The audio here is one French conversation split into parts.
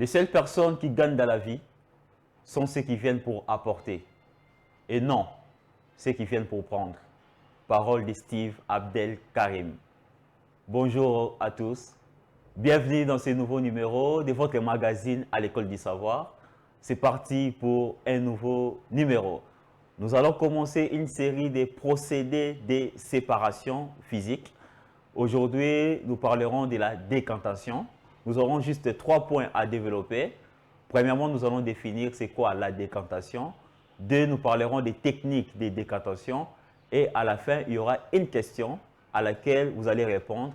Les seules personnes qui gagnent dans la vie sont ceux qui viennent pour apporter et non ceux qui viennent pour prendre. Parole de Steve Abdel Karim. Bonjour à tous. Bienvenue dans ce nouveau numéro de votre magazine à l'école du savoir. C'est parti pour un nouveau numéro. Nous allons commencer une série de procédés de séparation physique. Aujourd'hui, nous parlerons de la décantation. Nous aurons juste 3 points à développer. Premièrement, nous allons définir c'est quoi la décantation. 2, nous parlerons des techniques de décantation. Et à la fin, il y aura une question à laquelle vous allez répondre.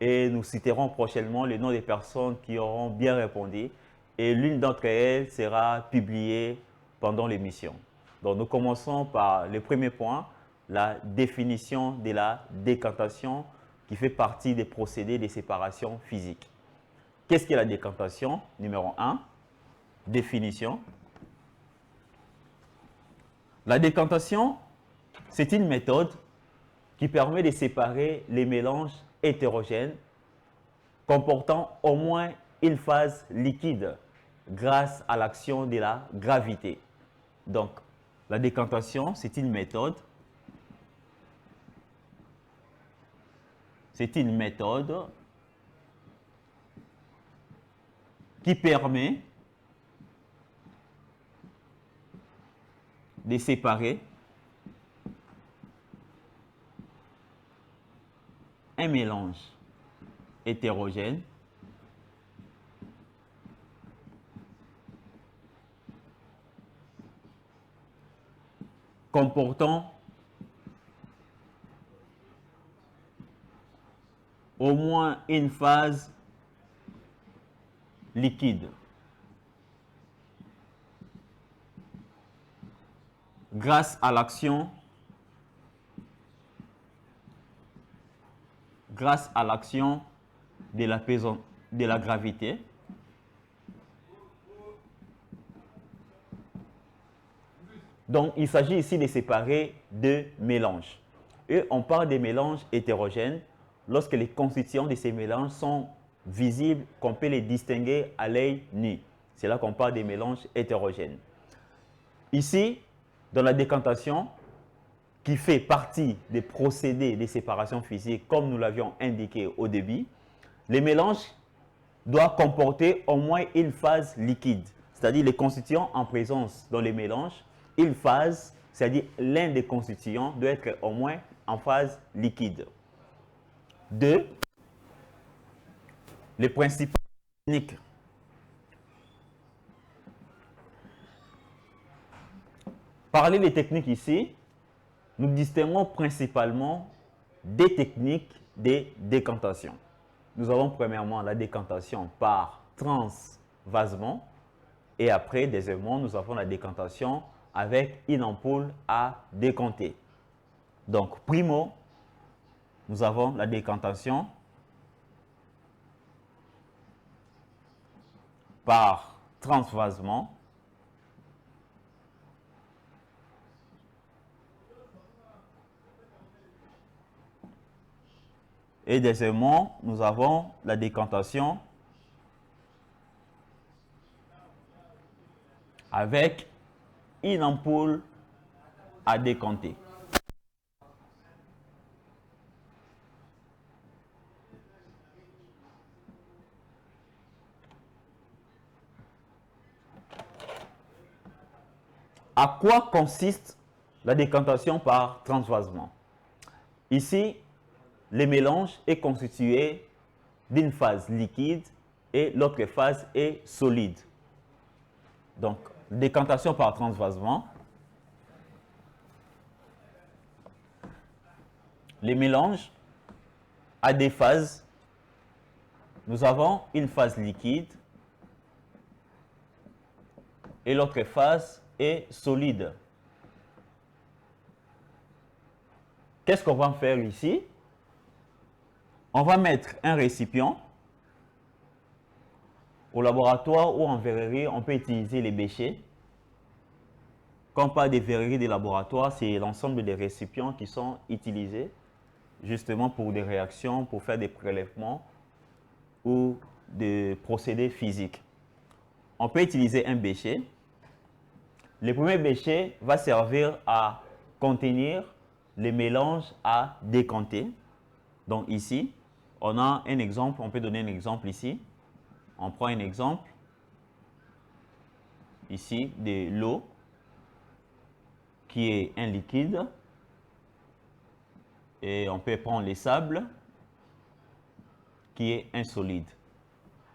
Et nous citerons prochainement les noms des personnes qui auront bien répondu. Et l'une d'entre elles sera publiée pendant l'émission. Donc, nous commençons par le premier point, la définition de la décantation qui fait partie des procédés de séparation physique. Qu'est-ce qu'est la décantation? Numéro 1, définition. La décantation, c'est une méthode qui permet de séparer les mélanges hétérogènes comportant au moins une phase liquide grâce à l'action de la gravité. Donc, la décantation, c'est une méthode. C'est une méthode qui permet de séparer un mélange hétérogène comportant au moins une phase liquide grâce à l'action de la gravité. Donc, il s'agit ici de séparer deux mélanges. Et on parle des mélanges hétérogènes lorsque les constituants de ces mélanges sont visibles, qu'on peut les distinguer à l'œil nu. C'est là qu'on parle des mélanges hétérogènes. Ici, dans la décantation, qui fait partie des procédés de séparation physique, comme nous l'avions indiqué au début, les mélanges doivent comporter au moins une phase liquide, c'est-à-dire les constituants en présence dans les mélanges, une phase, c'est-à-dire l'un des constituants doit être au moins en phase liquide. 2. Les principales techniques. Parler des techniques ici, nous distinguons principalement des techniques de décantation. Nous avons premièrement la décantation par transvasement et après, deuxièmement, nous avons la décantation avec une ampoule à décanter. Donc, primo, nous avons la décantation par transvasement. Et deuxièmement, nous avons la décantation avec une ampoule à décanter. À quoi consiste la décantation par transvasement? Ici, le mélange est constitué d'une phase liquide et l'autre phase est solide. Donc, décantation par transvasement. Les mélanges à des phases. Nous avons une phase liquide et l'autre phase est solide. Qu'est-ce qu'on va faire ici? On va mettre un récipient. Au laboratoire ou en verrerie, on peut utiliser les bêchers. Quand on parle des verreries de laboratoire, c'est l'ensemble des récipients qui sont utilisés justement pour des réactions, pour faire des prélèvements ou des procédés physiques. on peut utiliser un bécher. Le premier bécher va servir à contenir les mélanges à décanter. Donc ici, on a un exemple, on peut donner un exemple ici. On prend un exemple ici de l'eau qui est un liquide et on peut prendre les sables qui est un solide.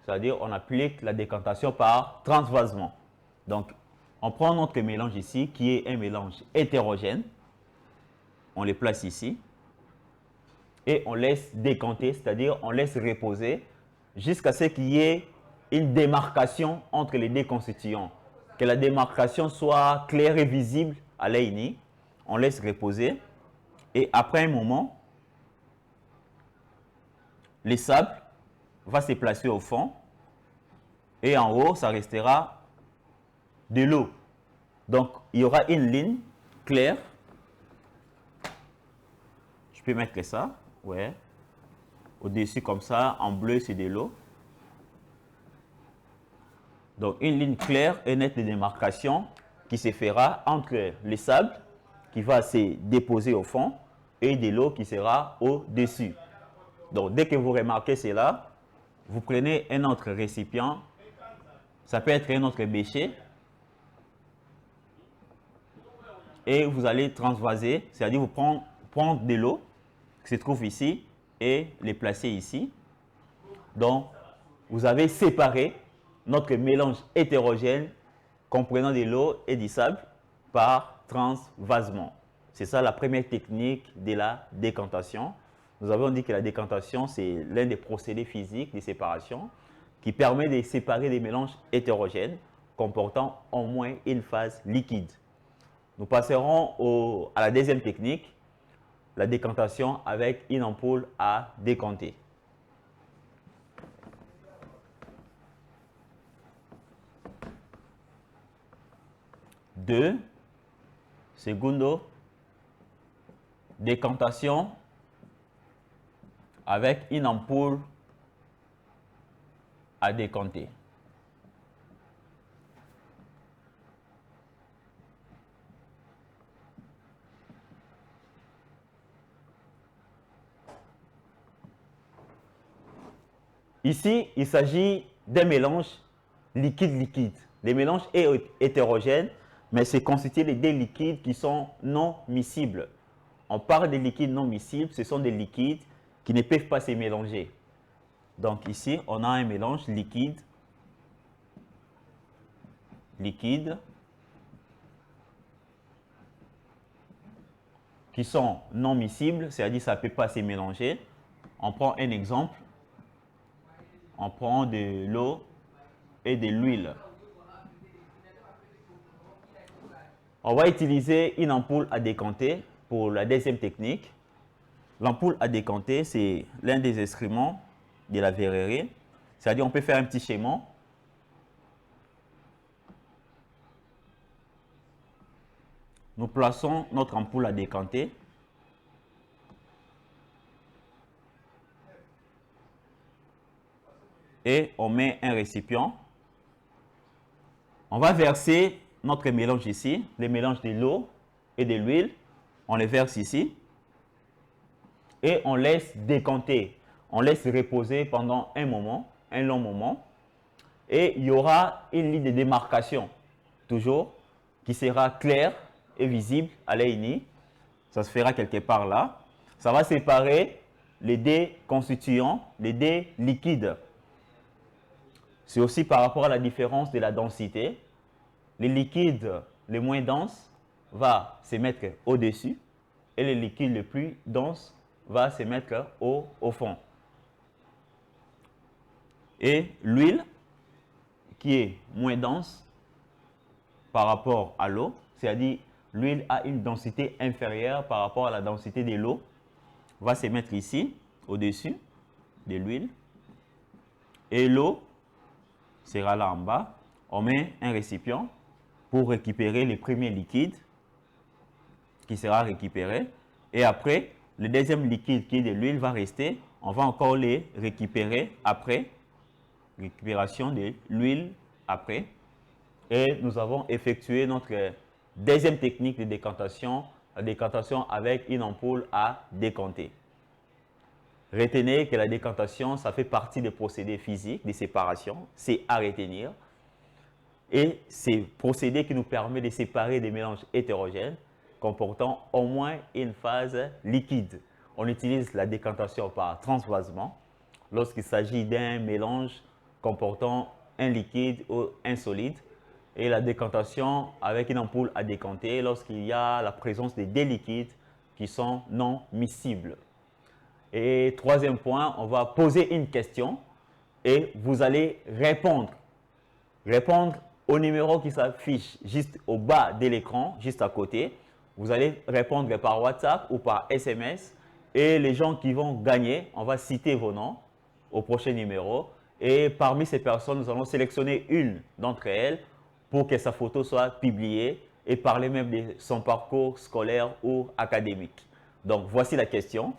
C'est-à-dire on applique la décantation par transvasement. Donc on prend notre mélange ici qui est un mélange hétérogène. On le place ici et on laisse décanter, c'est-à-dire on laisse reposer jusqu'à ce qu'il y ait une démarcation entre les deux constituants. Que la démarcation soit claire et visible à l'œil nu. On laisse reposer et après un moment, le sable va se placer au fond et en haut, ça restera de l'eau. Donc, il y aura une ligne claire. Je peux mettre ça, ouais. Au-dessus comme ça, en bleu, c'est de l'eau. Donc, une ligne claire et nette de démarcation qui se fera entre le sable qui va se déposer au fond et de l'eau qui sera au-dessus. Donc, dès que vous remarquez cela, vous prenez un autre récipient. Ça peut être un autre bécher. Et vous allez transvaser, c'est-à-dire vous prendre de l'eau qui se trouve ici et les placer ici. Donc, vous avez séparé notre mélange hétérogène comprenant de l'eau et du sable par transvasement. C'est ça la première technique de la décantation. Nous avons dit que la décantation, c'est l'un des procédés physiques de séparation qui permet de séparer des mélanges hétérogènes comportant au moins une phase liquide. Nous passerons à la deuxième technique, la décantation avec une ampoule à décanter. Deux, segundo, décantation avec une ampoule à décanter. Ici, il s'agit d'un mélange liquide-liquide. Les mélanges sont hétérogènes, mais c'est constitué de deux liquides qui sont non miscibles. On parle des liquides non miscibles, ce sont des liquides qui ne peuvent pas se mélanger. Donc ici, on a un mélange liquide, qui sont non miscibles, c'est-à-dire que ça ne peut pas se mélanger. On prend un exemple. On prend de l'eau et de l'huile. On va utiliser une ampoule à décanter pour la deuxième technique. L'ampoule à décanter, c'est l'un des instruments de la verrerie. C'est-à-dire on peut faire un petit schéma. Nous plaçons notre ampoule à décanter. Et on met un récipient. On va verser notre mélange ici, le mélange de l'eau et de l'huile. On les verse ici. Et on laisse décanter. On laisse reposer pendant un moment, un long moment. Et il y aura une ligne de démarcation, toujours, qui sera claire et visible à l'œil nu. Ça se fera quelque part là. Ça va séparer les deux constituants, les deux liquides. C'est aussi par rapport à la différence de la densité. Le liquide le moins dense va se mettre au-dessus et le liquide le plus dense va se mettre au fond. Et l'huile, qui est moins dense par rapport à l'eau, c'est-à-dire l'huile a une densité inférieure par rapport à la densité de l'eau, va se mettre ici, au-dessus de l'huile. Et l'eau sera là en bas. On met un récipient pour récupérer le premier liquide qui sera récupéré. Et après, le deuxième liquide qui est de l'huile va rester. On va encore les récupérer après. Récupération de l'huile après. Et nous avons effectué notre deuxième technique de décantation, la décantation avec une ampoule à décanter. Retenez que la décantation, ça fait partie des procédés physiques de séparation, c'est à retenir. Et c'est procédé qui nous permet de séparer des mélanges hétérogènes comportant au moins une phase liquide. On utilise la décantation par transvasement lorsqu'il s'agit d'un mélange comportant un liquide ou un solide, et la décantation avec une ampoule à décanter lorsqu'il y a la présence de deux liquides qui sont non miscibles. Et troisième point, on va poser une question et vous allez répondre. Répondre au numéro qui s'affiche juste au bas de l'écran, juste à côté. Vous allez répondre par WhatsApp ou par SMS. Et les gens qui vont gagner, on va citer vos noms au prochain numéro. Et parmi ces personnes, nous allons sélectionner une d'entre elles pour que sa photo soit publiée et parler même de son parcours scolaire ou académique. Donc, voici la question.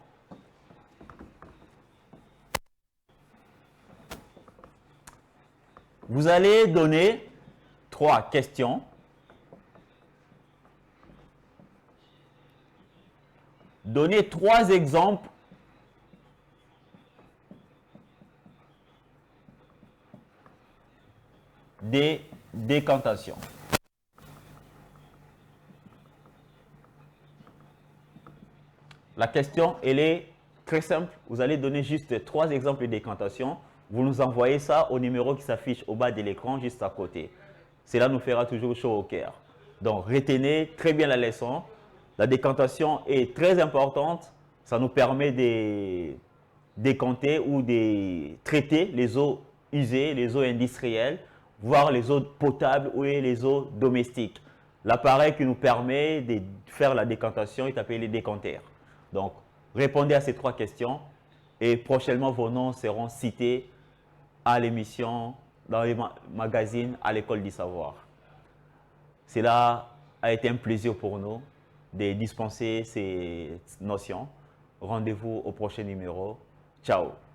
Vous allez donner 3 questions. Donnez 3 exemples des décantations. La question, elle est très simple. Vous allez donner juste 3 exemples de décantations. Vous nous envoyez ça au numéro qui s'affiche au bas de l'écran, juste à côté. Cela nous fera toujours chaud au cœur. Donc, retenez très bien la leçon. La décantation est très importante. Ça nous permet de décanter ou de traiter les eaux usées, les eaux industrielles, voire les eaux potables ou les eaux domestiques. L'appareil qui nous permet de faire la décantation est appelé décanteur. Donc, répondez à ces 3 questions et prochainement vos noms seront cités à l'émission, dans les magazines, à l'école du savoir. Cela a été un plaisir pour nous de dispenser ces notions. Rendez-vous au prochain numéro. Ciao.